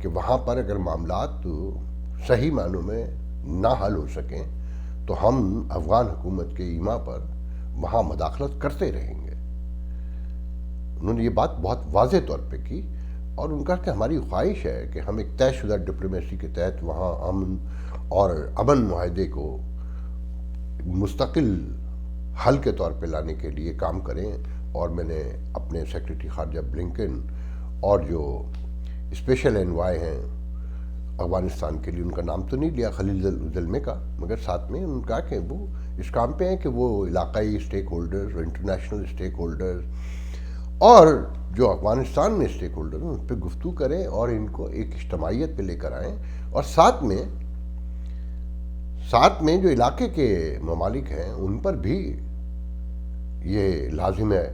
کہ وہاں پر اگر معاملات صحیح معنوں میں نہ حل ہو سکیں تو ہم افغان حکومت کے ایما پر وہاں مداخلت کرتے رہیں گے. انہوں نے یہ بات بہت واضح طور پہ کی اور ان کا کہ ہماری خواہش ہے کہ ہم ایک طے شدہ ڈپلومیسی کے تحت وہاں امن اور امن معاہدے کو مستقل حل کے طور پہ لانے کے لیے کام کریں. اور میں نے اپنے سیکریٹری خارجہ بلنکن اور جو اسپیشل انوائے ہیں افغانستان کے لیے، ان کا نام تو نہیں لیا، خلیل زلمے کا، مگر ساتھ میں ان کا کہ وہ اس کام پہ ہیں کہ وہ علاقائی اسٹیک ہولڈرز اور انٹرنیشنل اسٹیک ہولڈرز اور جو افغانستان میں اسٹیک ہولڈر ہیں ان پہ گفتگو کریں اور ان کو ایک اجتماعیت پہ لے کر آئیں. اور ساتھ میں جو علاقے کے ممالک ہیں ان پر بھی یہ لازم ہے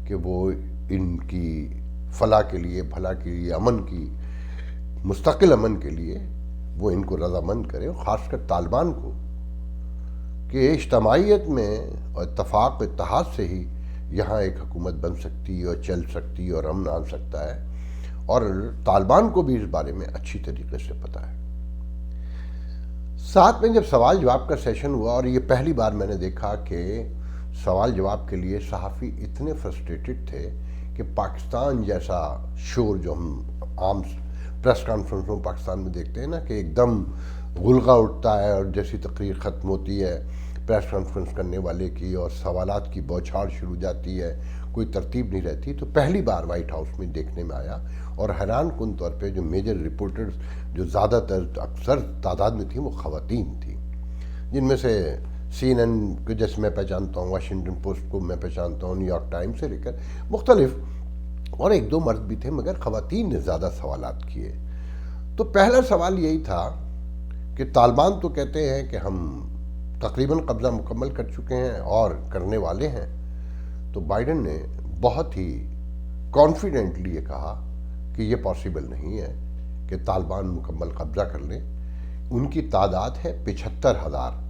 کہ وہ ان کی فلاح کے لیے، بھلا کے لیے، امن کی مستقل امن کے لیے وہ ان کو رضامند کریں، اور خاص کر طالبان کو کہ اجتماعیت میں اور اتفاق اتحاد سے ہی یہاں ایک حکومت بن سکتی اور چل سکتی اور امن آ سکتا ہے. اور طالبان کو بھی اس بارے میں اچھی طریقے سے پتہ ہے. ساتھ میں جب سوال جواب کا سیشن ہوا، اور یہ پہلی بار میں نے دیکھا کہ سوال جواب کے لیے صحافی اتنے فرسٹریٹڈ تھے کہ پاکستان جیسا شور جو ہم عام پریس کانفرنسوں پاکستان میں دیکھتے ہیں نا کہ ایک دم غلغہ اٹھتا ہے اور جیسی تقریر ختم ہوتی ہے پریس کانفرنس کرنے والے کی اور سوالات کی بوچھاڑ شروع ہو جاتی ہے، کوئی ترتیب نہیں رہتی، تو پہلی بار وائٹ ہاؤس میں دیکھنے میں آیا. اور حیران کن طور پہ جو میجر رپورٹرز جو زیادہ تر اکثر تعداد میں تھیں وہ خواتین تھیں، جن میں سے CNN کو جیسے میں پہچانتا ہوں، واشنگٹن پوسٹ کو میں پہچانتا ہوں، نیو یارک ٹائمز سے لے کر مختلف، اور ایک دو مرد بھی تھے، مگر خواتین نے زیادہ سوالات کیے. تو پہلا سوال یہی تھا کہ طالبان تو کہتے ہیں کہ ہم تقریباً قبضہ مکمل کر چکے ہیں اور کرنے والے ہیں. تو بائیڈن نے بہت ہی کانفیڈنٹلی یہ کہا کہ یہ پاسبل نہیں ہے کہ طالبان مکمل قبضہ کر لیں. ان کی تعداد ہے 75,000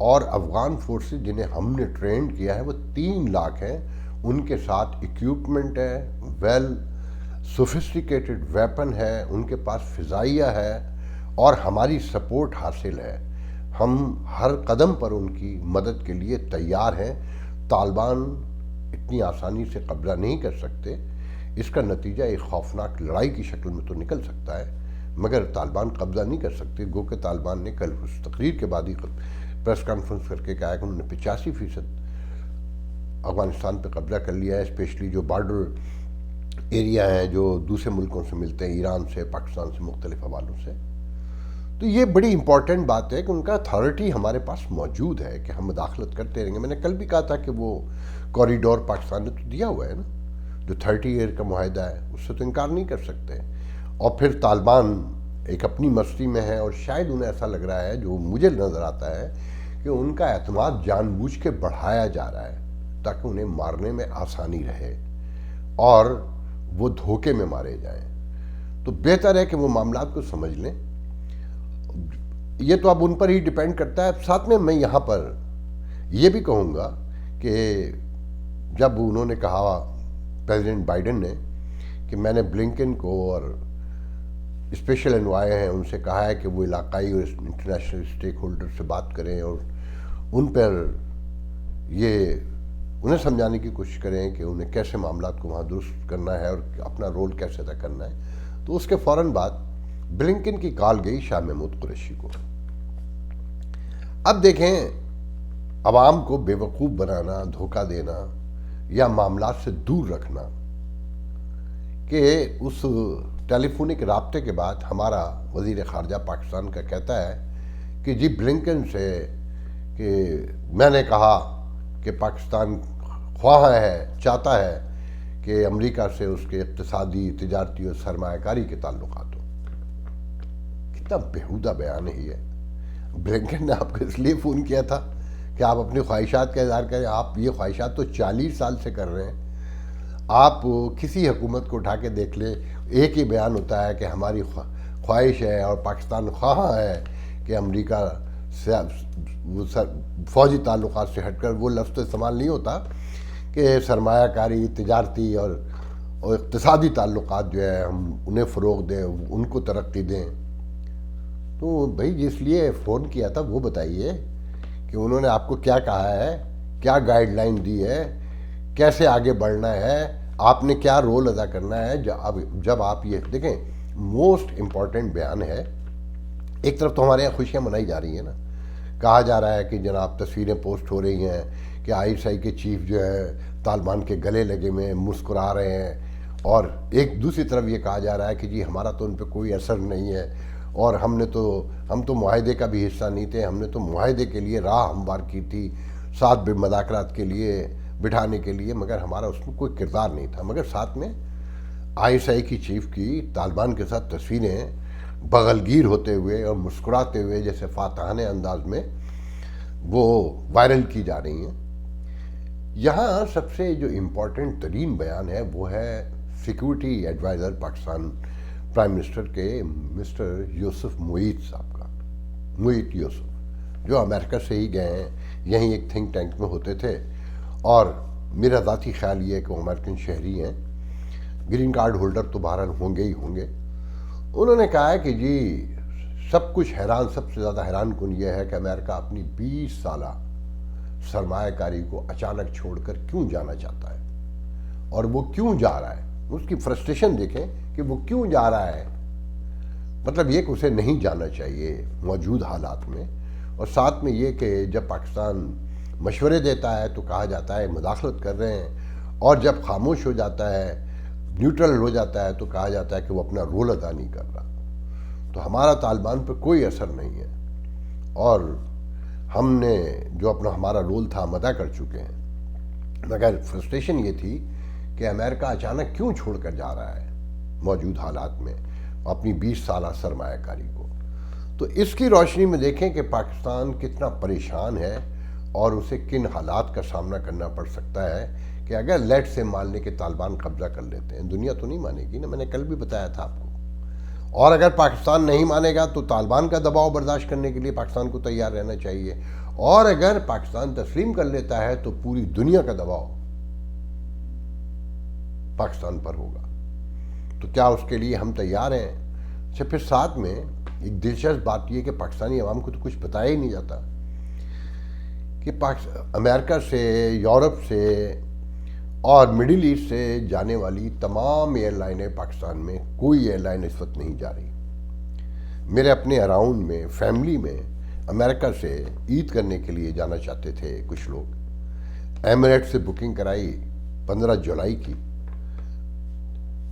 اور افغان فورسز جنہیں ہم نے ٹرینڈ کیا ہے وہ 3 لاکھ ہیں. ان کے ساتھ اکوپمنٹ ہے، ویل سوفسٹیکیٹڈ ویپن ہے، ان کے پاس فضائیہ ہے اور ہماری سپورٹ حاصل ہے. ہم ہر قدم پر ان کی مدد کے لیے تیار ہیں. طالبان اتنی آسانی سے قبضہ نہیں کر سکتے. اس کا نتیجہ ایک خوفناک لڑائی کی شکل میں تو نکل سکتا ہے، مگر طالبان قبضہ نہیں کر سکتے. گو کہ طالبان نے کل اس تقریر کے بعد ہی پریس کانفرنس کر کے کہا کہ انہوں نے 85% افغانستان پہ قبضہ کر لیا ہے، اسپیشلی جو بارڈر ایریا ہیں جو دوسرے ملکوں سے ملتے ہیں، ایران سے، پاکستان سے، مختلف حوالوں سے. تو یہ بڑی امپورٹنٹ بات ہے کہ ان کا اتھارٹی ہمارے پاس موجود ہے کہ ہم مداخلت کرتے رہیں گے. میں نے کل بھی کہا تھا کہ وہ کوریڈور پاکستان نے تو دیا ہوا ہے نا، جو 30 ایئر کا معاہدہ ہے، اس سے تو انکار نہیں کر سکتے. اور پھر طالبان ایک اپنی مستی میں ہے اور شاید انہیں ایسا لگ رہا ہے، جو مجھے نظر آتا ہے کہ ان کا اعتماد جان بوجھ کے بڑھایا جا رہا ہے تاکہ انہیں مارنے میں آسانی رہے اور وہ دھوکے میں مارے جائیں. تو بہتر ہے کہ وہ معاملات کو سمجھ لیں. یہ تو اب ان پر ہی ڈیپینڈ کرتا ہے. ساتھ میں یہاں پر یہ بھی کہوں گا کہ جب انہوں نے کہا پریزیڈنٹ بائیڈن نے کہ میں نے بلنکن کو اور اسپیشل انوائے ہیں ان سے کہا ہے کہ وہ علاقائی اور انٹرنیشنل اسٹیک ہولڈر سے بات کریں اور ان پر یہ انہیں سمجھانے کی کوشش کریں کہ انہیں کیسے معاملات کو وہاں درست کرنا ہے اور اپنا رول کیسے ادا کرنا ہے. تو اس کے فوراً بعد بلنکن کی کال گئی شاہ محمود قریشی کو. اب دیکھیں، عوام کو بے وقوف بنانا، دھوکہ دینا یا معاملات سے دور رکھنا، کہ اس ٹیلی فونک رابطے کے بعد ہمارا وزیر خارجہ پاکستان کا کہتا ہے کہ جی بلنکن سے کہ میں نے کہا کہ پاکستان خواہاں ہے، چاہتا ہے کہ امریکہ سے اس کے اقتصادی، تجارتی اور سرمایہ کاری کے تعلقات ہوں. کتنا بیہودہ بیان ہے یہ. بلنکن نے آپ کو اس لیے فون کیا تھا کہ آپ اپنی خواہشات کا اظہار کریں. آپ یہ خواہشات تو 40 سال سے کر رہے ہیں. آپ کسی حکومت کو اٹھا کے دیکھ لیں، ایک ہی بیان ہوتا ہے کہ ہماری خواہش ہے اور پاکستان خواہاں ہے کہ امریکہ سے فوجی تعلقات سے ہٹ کر وہ لفظ استعمال نہیں ہوتا کہ سرمایہ کاری، تجارتی اور اور اقتصادی تعلقات جو ہے ہم انہیں فروغ دیں، ان کو ترقی دیں. تو بھائی جس لیے فون کیا تھا وہ بتائیے کہ انہوں نے آپ کو کیا کہا ہے، کیا گائیڈ لائن دی ہے، کیسے آگے بڑھنا ہے، آپ نے کیا رول ادا کرنا ہے. جب آپ یہ دیکھیں، موسٹ امپورٹنٹ بیان ہے. ایک طرف تو ہمارے یہاں خوشیاں منائی جا رہی ہیں نا، کہا جا رہا ہے کہ جناب تصویریں پوسٹ ہو رہی ہیں کہ ISI کے چیف جو ہے طالبان کے گلے لگے ہوئے مسکرا رہے ہیں، اور ایک دوسری طرف یہ کہا جا رہا ہے کہ جی ہمارا تو ان پہ کوئی اثر نہیں ہے، اور ہم تو معاہدے کا بھی حصہ نہیں تھے، ہم نے تو معاہدے کے لیے راہ ہموار کی تھی، ساتھ مذاکرات کے لیے بٹھانے کے لیے، مگر ہمارا اس میں کوئی کردار نہیں تھا. مگر ساتھ میں ISI کی چیف کی طالبان کے ساتھ تصویریں بغلگیر ہوتے ہوئے اور مسکراتے ہوئے جیسے فاتحانہ انداز میں وہ وائرل کی جا رہی ہیں. یہاں سب سے جو امپورٹنٹ ترین بیان ہے وہ ہے security adviser Pakistan prime minister کے مسٹر یوسف محیط صاحب کا. محیط یوسف جو امریکہ سے ہی گئے ہیں، یہیں ایک تھنک ٹینک میں ہوتے تھے، اور میرا ذاتی خیال یہ ہے کہ وہ امریکن شہری ہیں، گرین کارڈ ہولڈر تو بہرحال ہوں گے ہی ہوں گے. انہوں نے کہا ہے کہ جی سب سے زیادہ حیران کن یہ ہے کہ امریکہ اپنی 20 سالہ سرمایہ کاری کو اچانک چھوڑ کر کیوں جانا چاہتا ہے، اور وہ کیوں جا رہا ہے. اس کی فرسٹریشن دیکھیں کہ وہ کیوں جا رہا ہے. مطلب یہ کہ اسے نہیں جانا چاہیے موجود حالات میں، اور ساتھ میں یہ کہ جب پاکستان مشورے دیتا ہے تو کہا جاتا ہے مداخلت کر رہے ہیں، اور جب خاموش ہو جاتا ہے، نیوٹرل ہو جاتا ہے، تو کہا جاتا ہے کہ وہ اپنا رول ادا نہیں کر رہا. تو ہمارا طالبان پہ کوئی اثر نہیں ہے، اور ہم نے جو ہمارا رول تھا ہم ادا کر چکے ہیں. مگر فرسٹریشن یہ تھی کہ امریکہ اچانک کیوں چھوڑ کر جا رہا ہے موجود حالات میں اپنی 20 سالہ سرمایہ کاری کو. تو اس کی روشنی میں دیکھیں کہ پاکستان کتنا پریشان ہے، اور اسے کن حالات کا سامنا کرنا پڑ سکتا ہے کہ اگر لیٹ سے مان لے کہ طالبان قبضہ کر لیتے ہیں. دنیا تو نہیں مانے گی نا، میں نے کل بھی بتایا تھا آپ کو. اور اگر پاکستان نہیں مانے گا تو طالبان کا دباؤ برداشت کرنے کے لیے پاکستان کو تیار رہنا چاہیے، اور اگر پاکستان تسلیم کر لیتا ہے تو پوری دنیا کا دباؤ پاکستان پر ہوگا. تو کیا اس کے لیے ہم تیار ہیں؟ اچھا، پھر ساتھ میں ایک دلچسپ بات یہ کہ پاکستانی عوام کو تو کچھ بتایا ہی نہیں جاتا کہ امریکہ سے، یورپ سے اور مڈل ایسٹ سے جانے والی تمام ایئر لائنیں پاکستان میں کوئی ایئر لائن اس وقت نہیں جا رہی. میرے اپنے اراؤنڈ میں، فیملی میں امریکہ سے عید کرنے کے لیے جانا چاہتے تھے کچھ لوگ. ایمریٹ سے بکنگ کرائی 15 جولائی کی،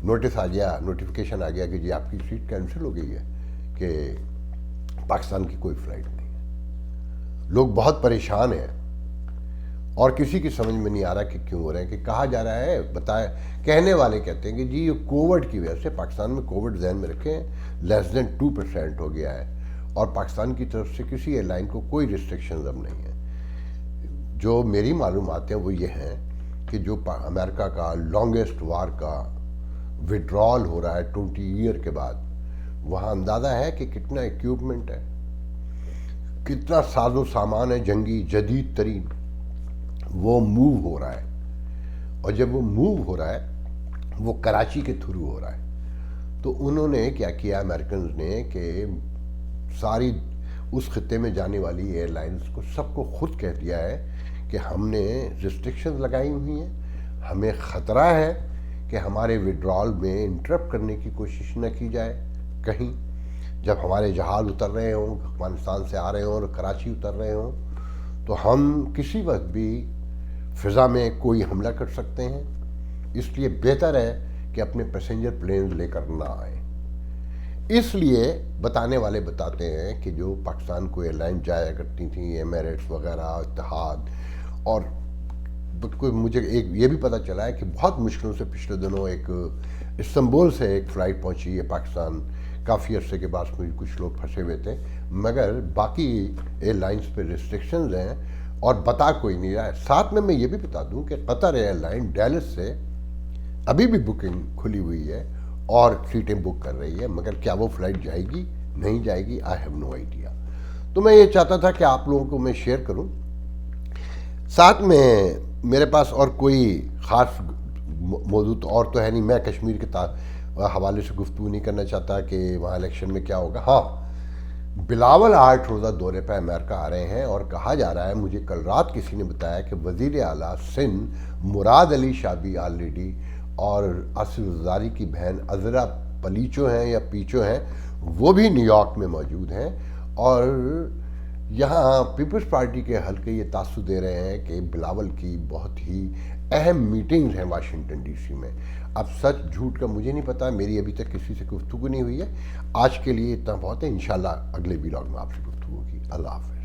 نوٹیفیکیشن آ گیا کہ جی آپ کی سیٹ کینسل ہو گئی ہے، کہ پاکستان کی کوئی فلائٹ نہیں ہے. لوگ بہت پریشان ہیں، اور کسی کی سمجھ میں نہیں آ رہا کہ کیوں ہو رہے ہیں. کہ کہا جا رہا ہے، کہنے والے کہتے ہیں کہ جی یہ کووڈ کی وجہ سے، پاکستان میں کووڈ ذہن میں رکھیں <2% ہو گیا ہے، اور پاکستان کی طرف سے کسی ایئر لائن کو کوئی ریسٹرکشنز اب نہیں ہے. جو میری معلومات ہیں وہ یہ ہیں کہ جو امریکہ کا لانگسٹ وار کا وڈرال ہو رہا ہے 20 ایئر کے بعد، وہاں اندازہ ہے کہ کتنا ایکوپمنٹ ہے، کتنا ساز و سامان ہے جنگی جدید ترین، وہ موو ہو رہا ہے. اور جب وہ موو ہو رہا ہے وہ کراچی کے تھرو ہو رہا ہے. تو انہوں نے کیا کیا امریکنز نے کہ ساری اس خطے میں جانے والی ایئر لائنز کو سب کو خود کہہ دیا ہے کہ ہم نے ریسٹرکشنز لگائی ہوئی ہیں، ہمیں خطرہ ہے کہ ہمارے وڈرال میں انٹرپٹ کرنے کی کوشش نہ کی جائے. کہیں جب ہمارے جہاز اتر رہے ہوں، افغانستان سے آ رہے ہوں اور کراچی اتر رہے ہوں، تو ہم کسی وقت بھی فضا میں کوئی حملہ کر سکتے ہیں. اس لیے بہتر ہے کہ اپنے پیسنجر پلینز لے کر نہ آئیں. اس لیے بتانے والے بتاتے ہیں کہ جو پاکستان کو ایئر لائن جایا کرتی تھیں، ایمریٹس وغیرہ، اتحاد، اور مجھے ایک یہ بھی پتہ چلا ہے کہ بہت مشکلوں سے پچھلے دنوں ایک استنبول سے ایک فلائٹ پہنچی ہے پاکستان. کافی عرصے کے بعد میں کچھ لوگ پھنسے ہوئے تھے، مگر باقی ایئر لائنز پہ ریسٹرکشنز ہیں اور بتا کوئی نہیں رہا ہے. ساتھ میں یہ بھی بتا دوں کہ قطر ایئر لائن ڈیلس سے ابھی بھی بکنگ کھلی ہوئی ہے اور سیٹیں بک کر رہی ہے، مگر کیا وہ فلائٹ جائے گی نہیں جائے گی، آئی ہیو نو آئیڈیا. تو میں یہ چاہتا تھا کہ آپ لوگوں کو میں شیئر کروں. ساتھ میں میرے پاس اور کوئی خاص موضوع تو اور تو ہے نہیں، میں کشمیر کے حوالے سے گفتگو نہیں کرنا چاہتا کہ وہاں الیکشن میں کیا ہوگا. ہاں، بلاول 8 روزہ دورے پہ امریکہ آ رہے ہیں، اور کہا جا رہا ہے، مجھے کل رات کسی نے بتایا کہ وزیر اعلیٰ سندھ مراد علی شاہ بھی آلریڈی، اور اسد زرداری کی بہن عذرا پلیچو ہیں یا پیچو ہیں، وہ بھی نیو یارک میں موجود ہیں. اور یہاں پیپلز پارٹی کے حلقے یہ تاثر دے رہے ہیں کہ بلاول کی بہت ہی اہم میٹنگز ہیں واشنگٹن ڈی سی میں. اب سچ جھوٹ کا مجھے نہیں پتا، میری ابھی تک کسی سے گفتگو نہیں ہوئی ہے. آج کے لیے اتنا بہت ہے، انشاءاللہ اگلے ویلاگ میں آپ سے گفتگو ہوگی. اللہ حافظ.